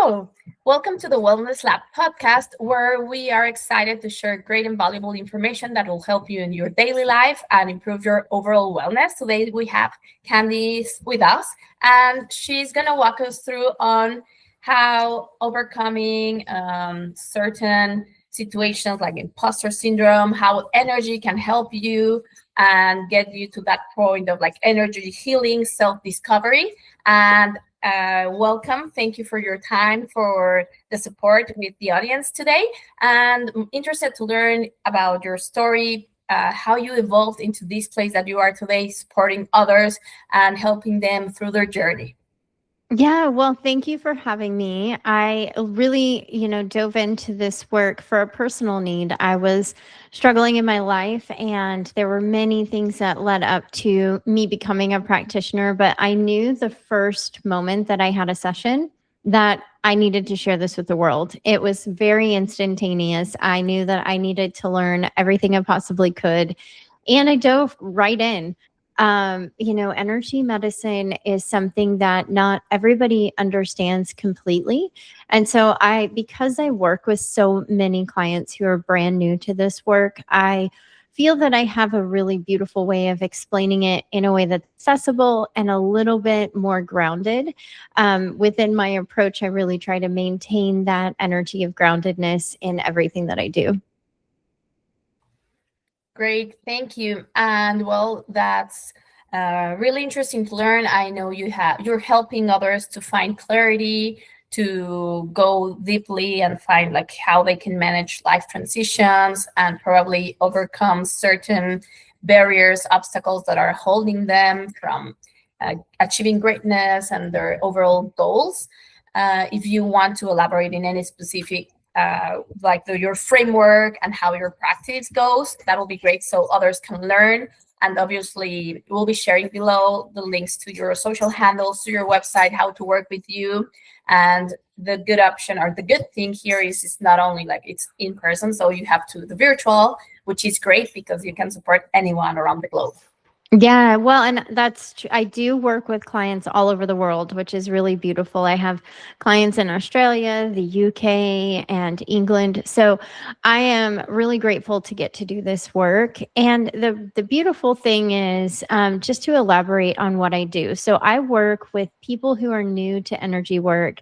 Hello, welcome to the Wellness Lab podcast, where we are excited to share great and valuable information that will help you in your daily life and improve your overall wellness. Today we have Candice with us, and she's going to walk us through on how overcoming certain situations like imposter syndrome, how energy can help you and get you to that point of like energy healing, self-discovery. And welcome. Thank you for your time, for the support with the audience today. And I'm interested to learn about your story, how you evolved into this place that you are today, supporting others and helping them through their journey. Yeah, well, thank you for having me. I really, dove into this work for a personal need. I was struggling in my life, and there were many things that led up to me becoming a practitioner. But I knew the first moment that I had a session that I needed to share this with the world. It was very instantaneous. I knew that I needed to learn everything I possibly could, and I dove right in. Energy medicine is something that not everybody understands completely. And so because I work with so many clients who are brand new to this work, I feel that I have a really beautiful way of explaining it in a way that's accessible and a little bit more grounded. Within my approach, I really try to maintain that energy of groundedness in everything that I do. Great, thank you. And well, that's really interesting to learn. I know you're helping others to find clarity, to go deeply and find like how they can manage life transitions and probably overcome certain barriers, obstacles that are holding them from achieving greatness and their overall goals. If you want to elaborate in any specific your framework and how your practice goes, that will be great so others can learn. And obviously we'll be sharing below the links to your social handles, to your website, how to work with you. And the good option, or the good thing here, is it's not only like it's in person, so you have to the virtual, which is great because you can support anyone around the globe. Yeah, well, and that's true. I do work with clients all over the world, which is really beautiful. I have clients in Australia, the UK, and England. So I am really grateful to get to do this work. And the beautiful thing is, just to elaborate on what I do. So I work with people who are new to energy work,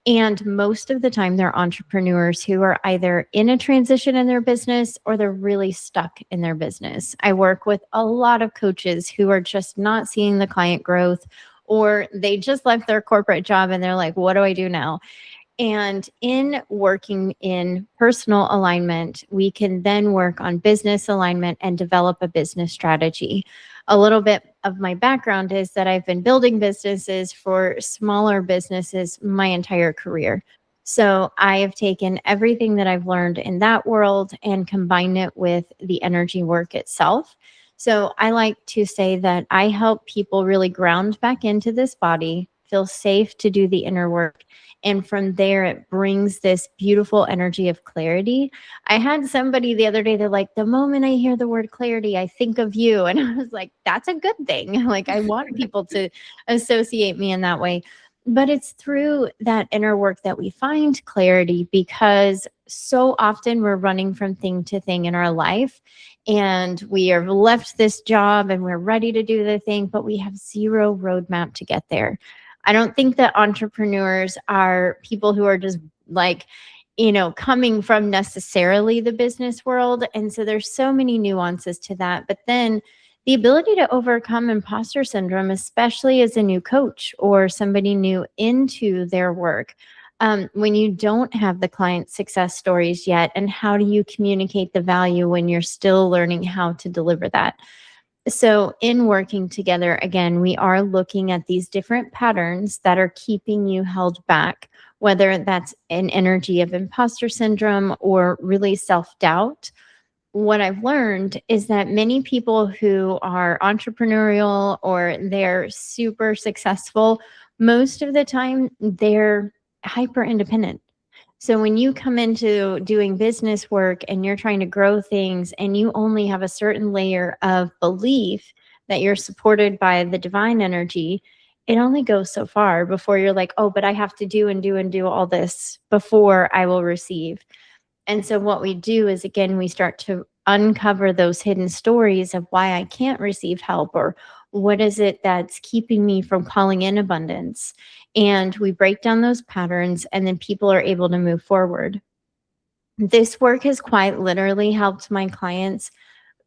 and most of the time, they're entrepreneurs who are either in a transition in their business or they're really stuck in their business. I work with a lot of coaches who are just not seeing the client growth, or they just left their corporate job and they're like, what do I do now? And in working in personal alignment, we can then work on business alignment and develop a business strategy. A little bit of my background is that I've been building businesses for smaller businesses my entire career. So I have taken everything that I've learned in that world and combined it with the energy work itself. So I like to say that I help people really ground back into this body, feel safe to do the inner work. And from there, it brings this beautiful energy of clarity. I had somebody the other day, they're like, the moment I hear the word clarity, I think of you. And I was like, that's a good thing. Like, I want people to associate me in that way. But it's through that inner work that we find clarity, because so often we're running from thing to thing in our life. And we have left this job and we're ready to do the thing, but we have zero roadmap to get there. I don't think that entrepreneurs are people who are just like, coming from necessarily the business world. And so there's so many nuances to that. But then the ability to overcome imposter syndrome, especially as a new coach or somebody new into their work, when you don't have the client success stories yet, and how do you communicate the value when you're still learning how to deliver that? So in working together, again, we are looking at these different patterns that are keeping you held back, whether that's an energy of imposter syndrome or really self-doubt. What I've learned is that many people who are entrepreneurial or they're super successful, most of the time they're hyper independent. So when you come into doing business work and you're trying to grow things and you only have a certain layer of belief that you're supported by the divine energy, it only goes so far before you're like, oh, but I have to do and do and do all this before I will receive. And so what we do is, again, we start to uncover those hidden stories of why I can't receive help, or what is it that's keeping me from calling in abundance. And we break down those patterns, and then people are able to move forward. This work has quite literally helped my clients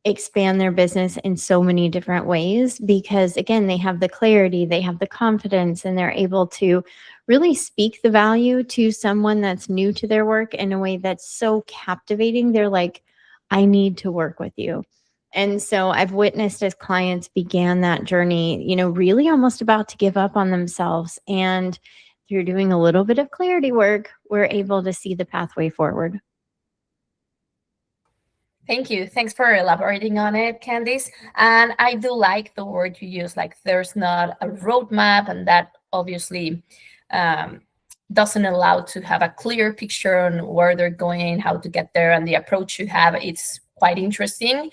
expand their business in so many different ways because, again, they have the clarity, they have the confidence, and they're able to really speak the value to someone that's new to their work in a way that's so captivating. They're like, I need to work with you. And so I've witnessed as clients began that journey, really almost about to give up on themselves. And through doing a little bit of clarity work, we're able to see the pathway forward. Thank you. Thanks for elaborating on it, Candice. And I do like the word you use, like there's not a roadmap, and that obviously um, doesn't allow to have a clear picture on where they're going, how to get there, and the approach you have. It's quite interesting.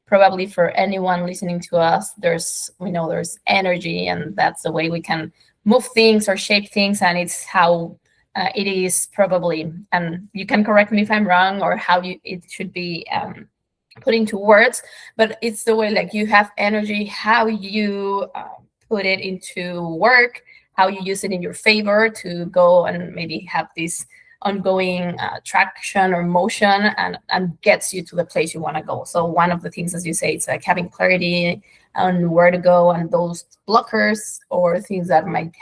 Probably for anyone listening to us, there's energy, and that's the way we can move things or shape things, and it's how it is probably, and you can correct me if I'm wrong, or how it should be put into words, but it's the way like you have energy, how you put it into work, how you use it in your favor to go and maybe have this ongoing traction or motion, and gets you to the place you want to go. So one of the things, as you say, it's like having clarity on where to go, and those blockers or things that might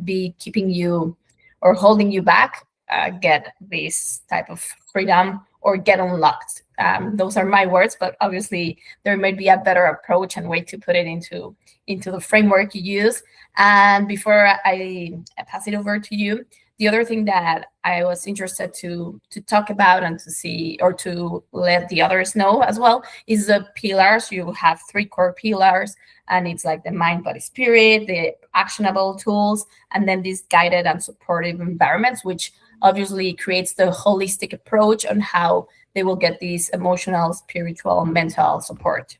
be keeping you or holding you back get this type of freedom or get unlocked. Those are my words, but obviously there might be a better approach and way to put it into the framework you use. And before I pass it over to you, the other thing that I was interested to talk about and to see, or to let the others know as well, is the pillars. You have 3 core pillars, and it's like the mind, body, spirit, the actionable tools, and then these guided and supportive environments, which obviously creates the holistic approach on how they will get these emotional, spiritual, mental support.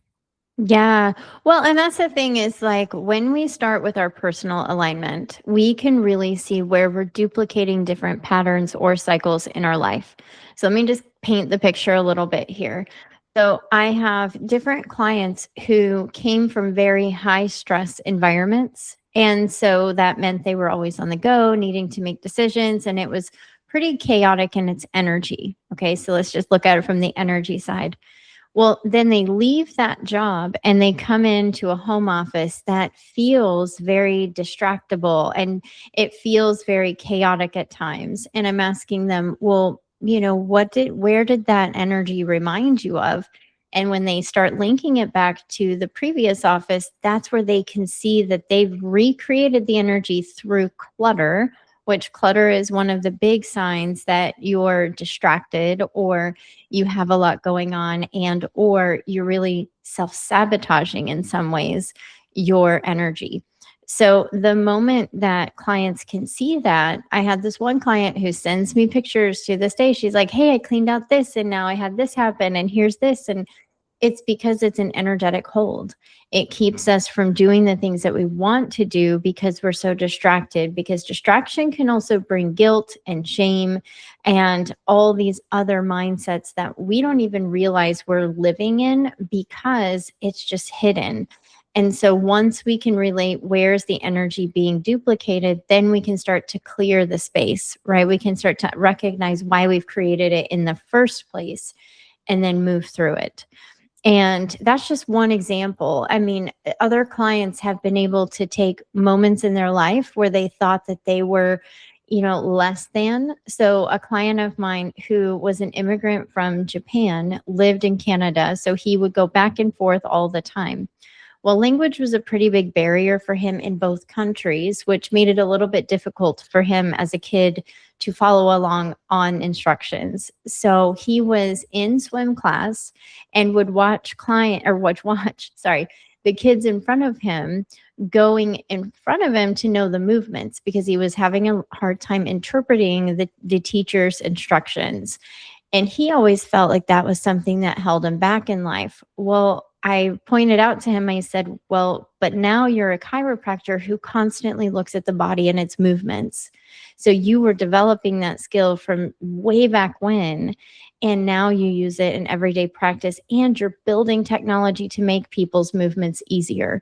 Yeah. Well, and that's the thing is like when we start with our personal alignment, we can really see where we're duplicating different patterns or cycles in our life. So let me just paint the picture a little bit here. So I have different clients who came from very high stress environments. And so that meant they were always on the go, needing to make decisions, and it was pretty chaotic in its energy. Okay. So let's just look at it from the energy side. Well, then they leave that job and they come into a home office that feels very distractible and it feels very chaotic at times. And I'm asking them, well, where did that energy remind you of? And when they start linking it back to the previous office, that's where they can see that they've recreated the energy through clutter, which clutter is one of the big signs that you're distracted or you have a lot going on, and or you're really self-sabotaging in some ways your energy. So the moment that clients can see that, I had this one client who sends me pictures to this day. She's like, hey, I cleaned out this and now I had this happen and here's this. And it's because it's an energetic hold. It keeps us from doing the things that we want to do because we're so distracted, because distraction can also bring guilt and shame and all these other mindsets that we don't even realize we're living in because it's just hidden. And so once we can relate where's the energy being duplicated, then we can start to clear the space, right? We can start to recognize why we've created it in the first place and then move through it. And that's just one example. I mean, other clients have been able to take moments in their life where they thought that they were, less than. So a client of mine who was an immigrant from Japan lived in Canada. So he would go back and forth all the time. Well, language was a pretty big barrier for him in both countries, which made it a little bit difficult for him as a kid to follow along on instructions. So he was in swim class and would watch the kids in front of him going in front of him to know the movements because he was having a hard time interpreting the teacher's instructions. And he always felt like that was something that held him back in life. Well, I pointed out to him, I said, well, but now you're a chiropractor who constantly looks at the body and its movements. So you were developing that skill from way back when, and now you use it in everyday practice, and you're building technology to make people's movements easier.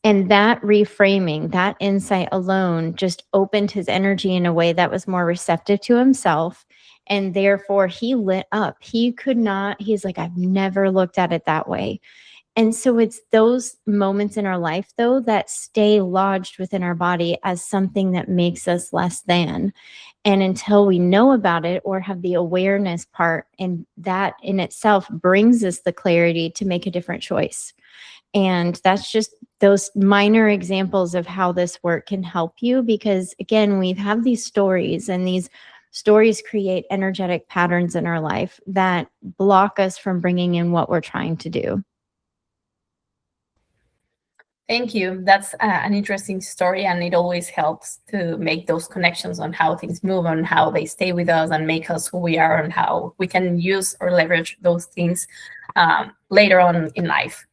And that reframing, that insight alone just opened his energy in a way that was more receptive to himself. And therefore, he lit up. He could not, he's like, I've never looked at it that way. And so it's those moments in our life, though, that stay lodged within our body as something that makes us less than. And until we know about it or have the awareness part, and that in itself brings us the clarity to make a different choice. And that's just those minor examples of how this work can help you, because again, we have these stories, and these stories create energetic patterns in our life that block us from bringing in what we're trying to do. Thank you. That's an interesting story, and it always helps to make those connections on how things move, on how they stay with us and make us who we are, and how we can use or leverage those things later on in life.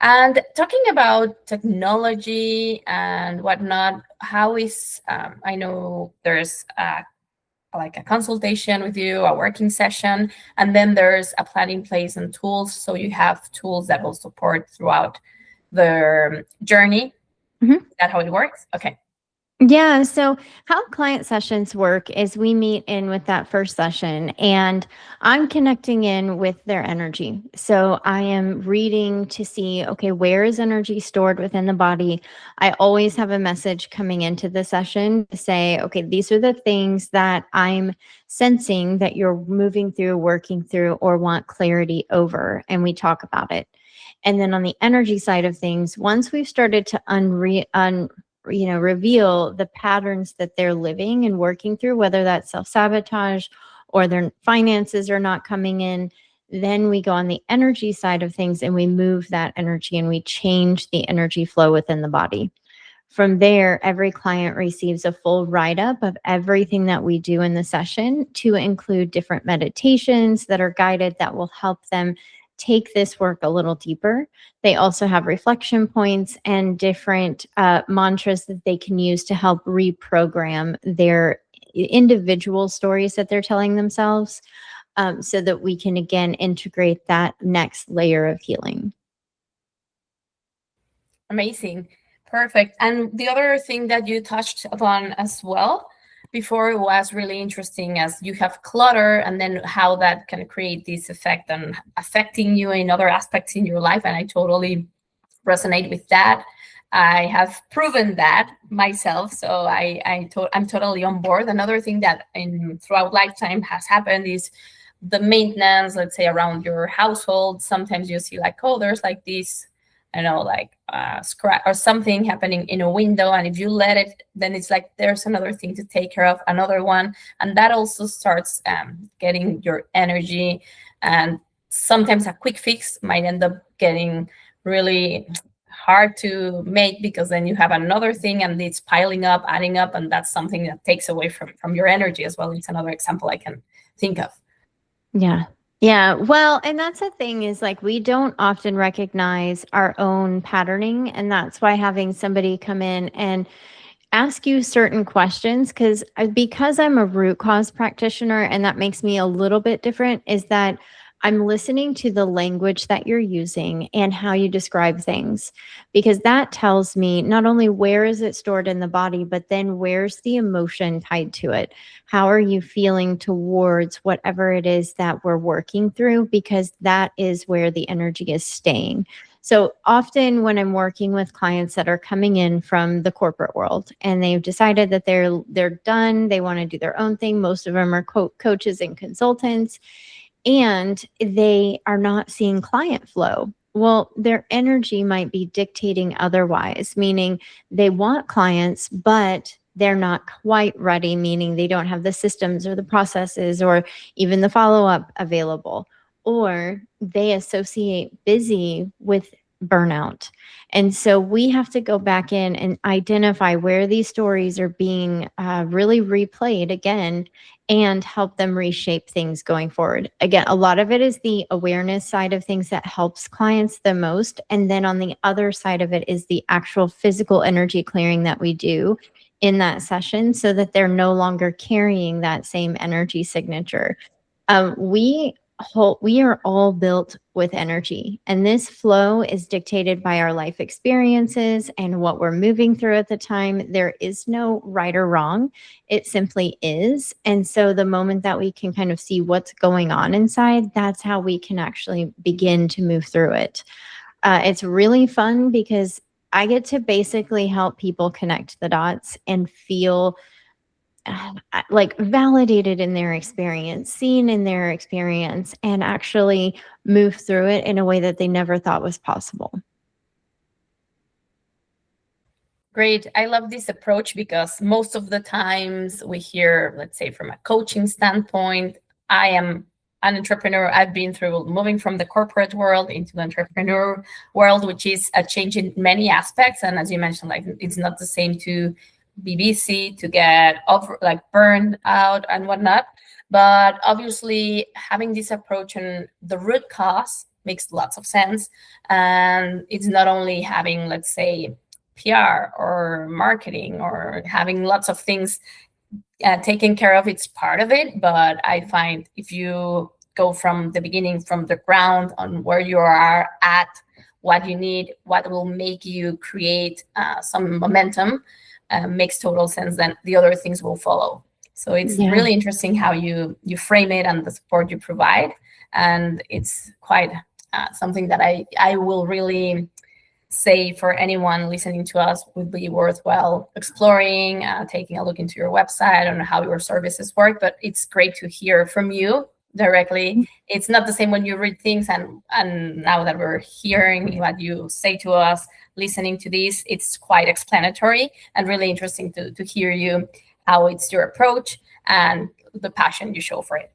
And talking about technology and whatnot, how is, I know there's like a consultation with you, a working session, and then there's a plan in place and tools. So you have tools that will support throughout the journey. Mhm. Is that how it works? Okay. Yeah. So, how client sessions work is we meet in with that first session, and I'm connecting in with their energy. So, I am reading to see, okay, where is energy stored within the body? I always have a message coming into the session to say, okay, these are the things that I'm sensing that you're moving through, working through, or want clarity over. And we talk about it. And then on the energy side of things, once we've started to reveal the patterns that they're living and working through, whether that's self-sabotage or their finances are not coming in, then we go on the energy side of things and we move that energy and we change the energy flow within the body. From there, every client receives a full write-up of everything that we do in the session, to include different meditations that are guided that will help them take this work a little deeper. They also have reflection points and different mantras that they can use to help reprogram their individual stories that they're telling themselves, so that we can again integrate that next layer of healing. Amazing. Perfect. And the other thing that you touched upon as well before was really interesting, as you have clutter and then how that can create this effect and affecting you in other aspects in your life. And I totally resonate with that. I have proven that myself, so I'm totally on board. Another thing that throughout lifetime has happened is the maintenance, let's say, around your household. Sometimes you see like, oh, there's like this, I know, like scratch or something happening in a window, and if you let it, then it's like there's another thing to take care of, another one, and that also starts getting your energy. And sometimes a quick fix might end up getting really hard to make, because then you have another thing and it's piling up, adding up, and that's something that takes away from your energy as well. It's another example I can think of. Yeah. Yeah. Well, and that's the thing, is like we don't often recognize our own patterning. And that's why having somebody come in and ask you certain questions, because I'm a root cause practitioner, and that makes me a little bit different, is that I'm listening to the language that you're using and how you describe things, because that tells me not only where is it stored in the body, but then where's the emotion tied to it? How are you feeling towards whatever it is that we're working through? Because that is where the energy is staying. So often when I'm working with clients that are coming in from the corporate world and they've decided that they're done, they want to do their own thing. Most of them are coaches and consultants, and they are not seeing client flow. Well, their energy might be dictating otherwise, meaning they want clients, but they're not quite ready, meaning they don't have the systems or the processes or even the follow-up available. Or they associate busy with burnout. And so we have to go back in and identify where these stories are being really replayed again and help them reshape things going forward. Again, a lot of it is the awareness side of things that helps clients the most. And then on the other side of it is the actual physical energy clearing that we do in that session so that they're no longer carrying that same energy signature. We are all built with energy, and this flow is dictated by our life experiences and what we're moving through at the time. There is no right or wrong, it simply is. And so the moment that we can kind of see what's going on inside, that's how we can actually begin to move through it. It's really fun because I get to basically help people connect the dots and feel like validated in their experience, seen in their experience, and actually move through it in a way that they never thought was possible. Great. I love this approach because most of the times we hear, let's say, from a coaching standpoint, I am an entrepreneur. I've been through moving from the corporate world into the entrepreneur world, which is a change in many aspects. And as you mentioned, like it's not the same to be busy, to get like burned out and whatnot. But obviously, having this approach and the root cause makes lots of sense. And it's not only having, let's say, PR or marketing or having lots of things taken care of, it's part of it. But I find if you go from the beginning, from the ground on where you are at, what you need, what will make you create some momentum, makes total sense, then the other things will follow. So it's really interesting how you frame it and the support you provide. And it's quite something that I will really say for anyone listening to us would be worthwhile exploring, taking a look into your website and how your services work. But it's great to hear from you directly. It's not the same when you read things, and now that we're hearing what you say to us, listening to this, it's quite explanatory and really interesting to hear you, how it's your approach and the passion you show for it.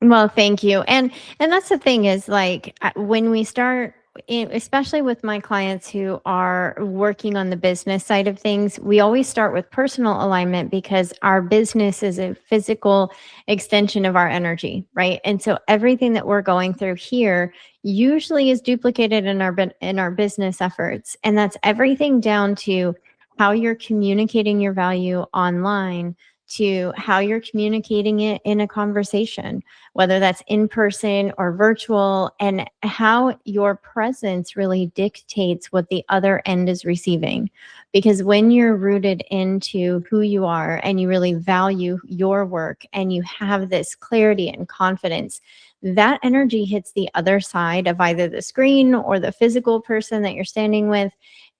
Well, thank you. And that's the thing is like when we start especially with my clients who are working on the business side of things, we always start with personal alignment because our business is a physical extension of our energy, right? And so everything that we're going through here usually is duplicated in our business efforts. And that's everything down to how you're communicating your value online to how you're communicating it in a conversation, whether that's in person or virtual, and how your presence really dictates what the other end is receiving. Because when you're rooted into who you are and you really value your work and you have this clarity and confidence, that energy hits the other side of either the screen or the physical person that you're standing with,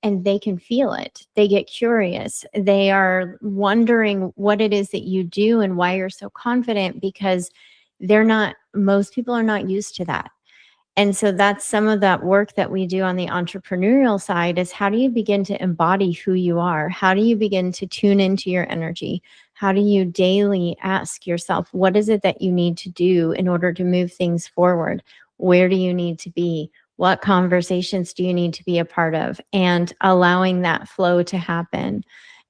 and they can feel it. They get curious. They are wondering what it is that you do and why you're so confident because most people are not used to that. And so that's some of that work that we do on the entrepreneurial side is how do you begin to embody who you are? How do you begin to tune into your energy? How do you daily ask yourself, what is it that you need to do in order to move things forward? Where do you need to be? What conversations do you need to be a part of? And allowing that flow to happen.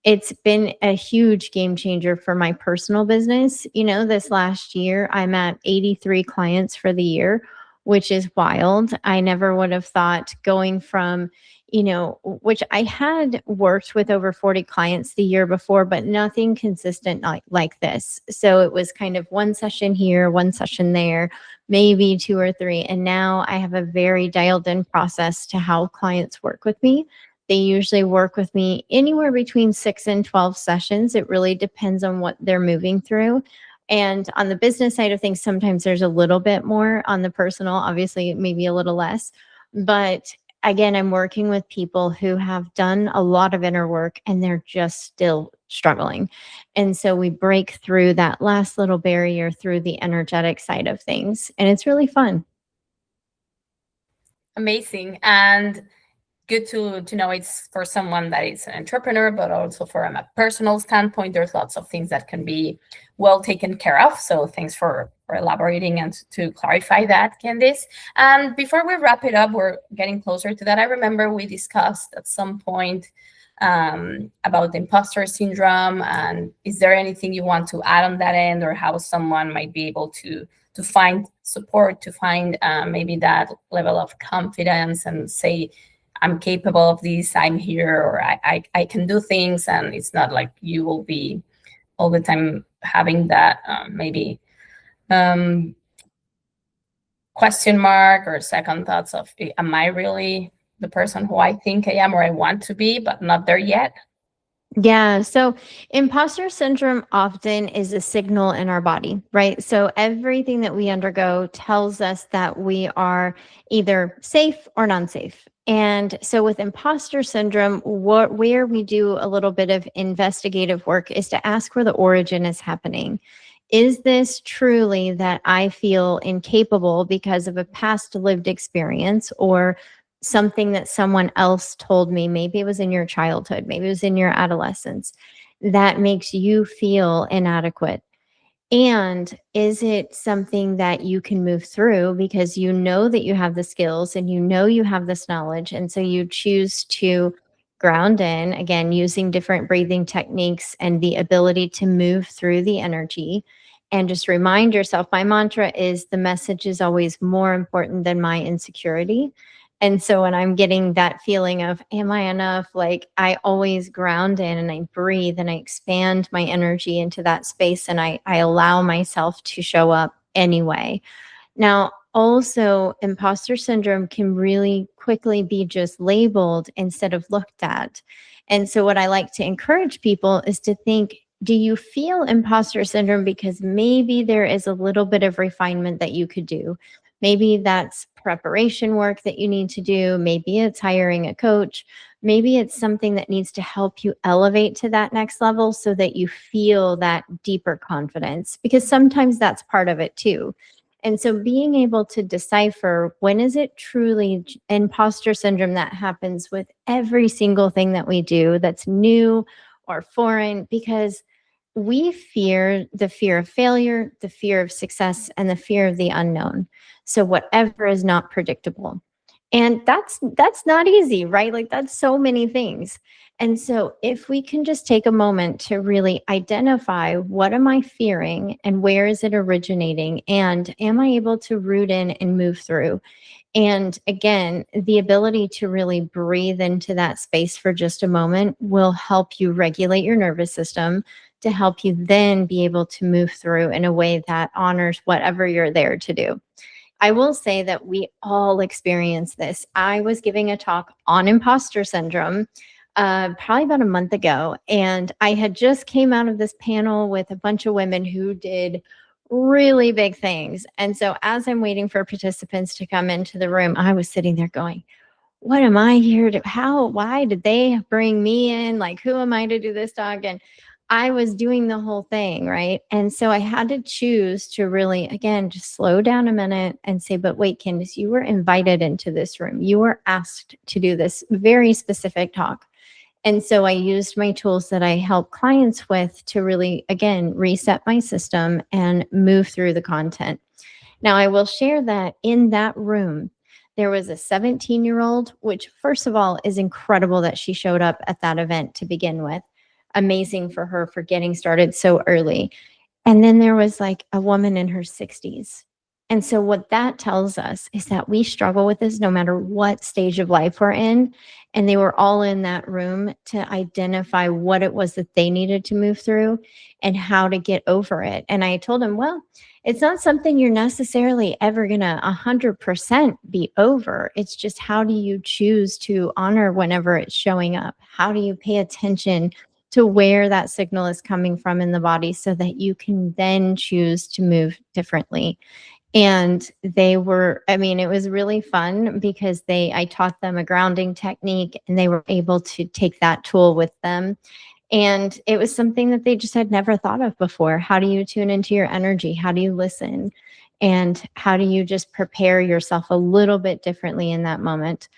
It's been a huge game changer for my personal business. This last year, I'm at 83 clients for the year, which is wild. I never would have thought going from, which I had worked with over 40 clients the year before, but nothing consistent like this. So it was kind of one session here, one session there, maybe two or three. And now I have a very dialed in process to how clients work with me. They usually work with me anywhere between 6 and 12 sessions. It really depends on what they're moving through. And on the business side of things, sometimes there's a little bit more. On the personal, obviously, maybe a little less. But again, I'm working with people who have done a lot of inner work and they're just still struggling. And so we break through that last little barrier through the energetic side of things. And it's really fun. Amazing. And good to know it's for someone that is an entrepreneur, but also from a personal standpoint, there's lots of things that can be well taken care of. So thanks for elaborating and to clarify that, Candice. And before we wrap it up, we're getting closer to that. I remember we discussed at some point about the imposter syndrome. And is there anything you want to add on that end, or how someone might be able to find support, to find maybe that level of confidence and say, I'm capable of this, I'm here, or I can do things, and it's not like you will be all the time having that maybe question mark or second thoughts of, am I really the person who I think I am or I want to be, but not there yet? Yeah. So imposter syndrome often is a signal in our body, right? So everything that we undergo tells us that we are either safe or non-safe. And so with imposter syndrome, where we do a little bit of investigative work is to ask where the origin is happening. Is this truly that I feel incapable because of a past lived experience or something that someone else told me? Maybe it was in your childhood, maybe it was in your adolescence, that makes you feel inadequate. And is it something that you can move through because you know that you have the skills and you know you have this knowledge? And so you choose to ground in, again, using different breathing techniques and the ability to move through the energy. And just remind yourself, my mantra is the message is always more important than my insecurity. And so when I'm getting that feeling of, am I enough? Like I always ground in and I breathe and I expand my energy into that space and I allow myself to show up anyway. Now, also, imposter syndrome can really quickly be just labeled instead of looked at. And so, what I like to encourage people is to think, do you feel imposter syndrome because maybe there is a little bit of refinement that you could do? Maybe that's preparation work that you need to do. Maybe it's hiring a coach. Maybe it's something that needs to help you elevate to that next level so that you feel that deeper confidence, because sometimes that's part of it too. And so being able to decipher when is it truly imposter syndrome that happens with every single thing that we do that's new or foreign, because we fear the fear of failure, the fear of success, and the fear of the unknown. So whatever is not predictable. And that's not easy, right? Like that's so many things. And so if we can just take a moment to really identify what am I fearing and where is it originating, and am I able to root in and move through? And again, the ability to really breathe into that space for just a moment will help you regulate your nervous system to help you then be able to move through in a way that honors whatever you're there to do. I will say that we all experience this. I was giving a talk on imposter syndrome probably about a month ago, and I had just came out of this panel with a bunch of women who did really big things. And so as I'm waiting for participants to come into the room, I was sitting there going, what am I here to, why did they bring me in? Like, who am I to do this talk? And I was doing the whole thing, right? And so I had to choose to really, again, just slow down a minute and say, but wait, Candice, you were invited into this room. You were asked to do this very specific talk. And so I used my tools that I help clients with to really, again, reset my system and move through the content. Now, I will share that in that room, there was a 17-year-old, which, first of all, is incredible that she showed up at that event to begin with. Amazing for her for getting started so early. And then there was like a woman in her 60s. And so what that tells us is that we struggle with this no matter what stage of life we're in. And they were all in that room to identify what it was that they needed to move through and how to get over it. And I told them, well, it's not something you're necessarily ever going to 100% be over. It's just how do you choose to honor whenever it's showing up? How do you pay attention to where that signal is coming from in the body so that you can then choose to move differently? And they were, I mean, it was really fun because I taught them a grounding technique and they were able to take that tool with them. And it was something that they just had never thought of before. How do you tune into your energy? How do you listen? And how do you just prepare yourself a little bit differently in that moment?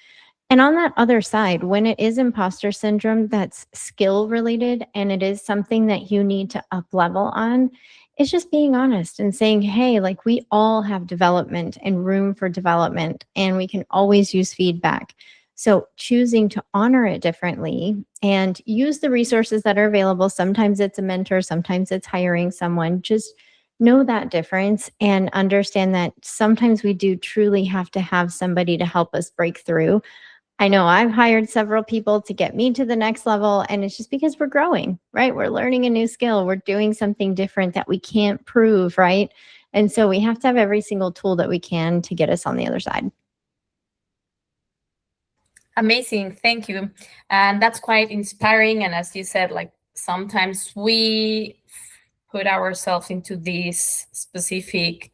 And on that other side, when it is imposter syndrome that's skill related and it is something that you need to up level on, it's just being honest and saying, hey, like we all have development and room for development, and we can always use feedback. So choosing to honor it differently and use the resources that are available. Sometimes it's a mentor, sometimes it's hiring someone. Just know that difference and understand that sometimes we do truly have to have somebody to help us break through. I know I've hired several people to get me to the next level, and it's just because we're growing, right? We're learning a new skill. We're doing something different that we can't prove, right? And so we have to have every single tool that we can to get us on the other side. Amazing, thank you. And that's quite inspiring. And as you said, like sometimes we put ourselves into this specific,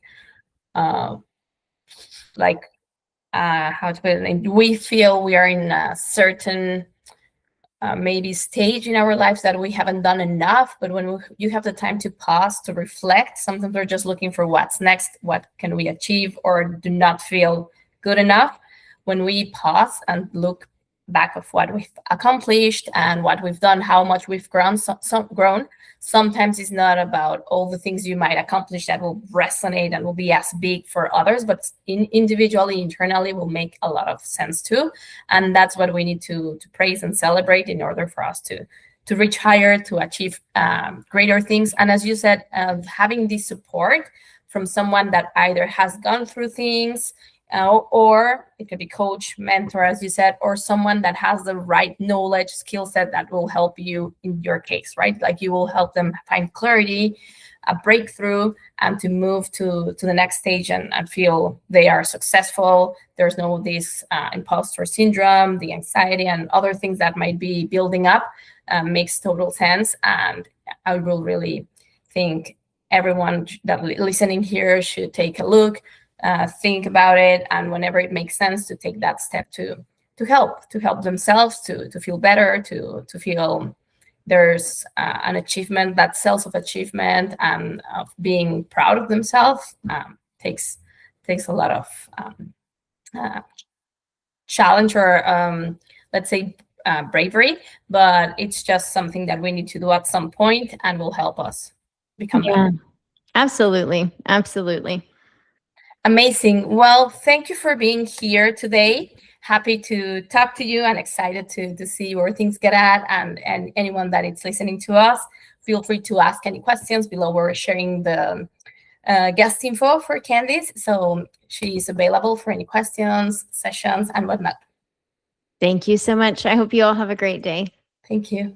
uh, like how to put it, we feel we are in a certain maybe stage in our lives that we haven't done enough. But when you have the time to pause, to reflect, sometimes we're just looking for what's next, what can we achieve, or do not feel good enough. When we pause and look back of what we've accomplished and what we've done, how much we've grown, grown, sometimes it's not about all the things you might accomplish that will resonate and will be as big for others, but individually, internally will make a lot of sense too. And that's what we need to praise and celebrate in order for us to reach higher, to achieve greater things. And as you said, having this support from someone that either has gone through things, or it could be coach, mentor, as you said, or someone that has the right knowledge, skill set that will help you in your case, right? Like you will help them find clarity, a breakthrough, and to move to the next stage and feel they are successful. There's no this imposter syndrome, the anxiety, and other things that might be building up. Makes total sense. And I will really think everyone that listening here should take a look, think about it, and whenever it makes sense, to take that step to help themselves to feel better, to feel there's an achievement, that sense of achievement and of being proud of themselves. Takes a lot of uh, challenge, or let's say bravery, but it's just something that we need to do at some point and will help us become better. Absolutely. Absolutely. Amazing. Well, thank you for being here today. Happy to talk to you and excited to see where things get at. And anyone that is listening to us, feel free to ask any questions below. We're sharing the guest info for Candice. So she's available for any questions, sessions, and whatnot. Thank you so much. I hope you all have a great day. Thank you.